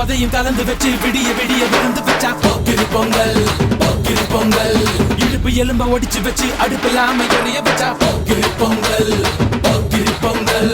அதையும் கலந்து வச்சு விடிய விடிய விழுந்து வச்சா போக்கிரி பொங்கல் போக்கிரி பொங்கல். இடுப்பு எலும்ப ஒடிச்சு வச்சு அடுப்பில்லாம எறிய வச்சா போக்கிரி பொங்கல் போக்கிரி பொங்கல்.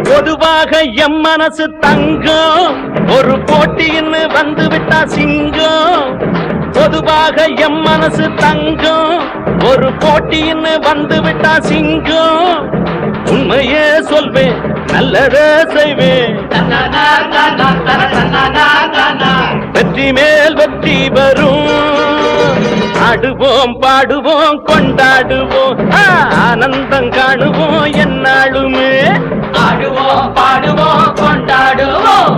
பொதுவாக எம் மனசு தங்கம் ஒரு போட்டின்னு வந்து விட்டா சிங்கம். பொதுவாக எம் மனசு தங்கம் ஒரு போட்டின்னு வந்து விட்டா சிங்கம். உண்மையே சொல்வேன் நல்லதே செய்வேன் வெற்றி மேல் வெற்றி வரும். ஆடுவோம் பாடுவோம் கொண்டாடுவோம் ஆனந்தம் காணுவோம் என்னாலுமே. ஆடுவோம் பாடுவோம் கொண்டாடுவோம்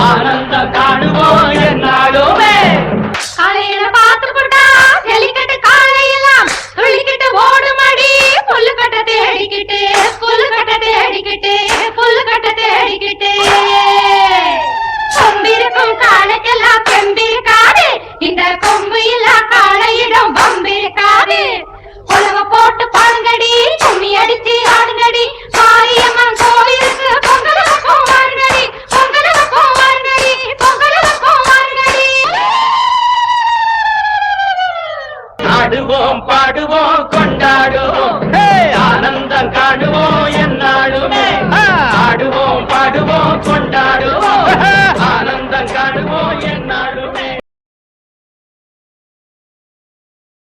ஆனந்தம் காணுவோம் என்னாலுமே. காலையில பார்த்து போட்டா ஜல்லிக்கட்டு காலையெல்லாம் துள்ளிக்கிட்டு ஓடுமடி புல்லு கட்ட தேடிக்கிட்டு புல்லு கட்ட தேடிக்கிட்டு புல்லு கட்ட தேடிக்கிட்டு. கொம்பிருக்கும் காலைக்கெல்லாம் பெம்பிருக்காது இந்த கொம்பு இல்ல காலையிடம் பம்பிருக்காது. உலக போட்டு பாடுங்கடி கும்மி அடிச்சு ஆடுங்கடி மாரியம்மன் கோயிலுக்கு பொங்கலுக்கும் வாருங்கடி பொங்கலுக்கும் வாருங்கடி பொங்கலுக்கும் வாருங்கடி. ஆடுவோம் பாடுவோம்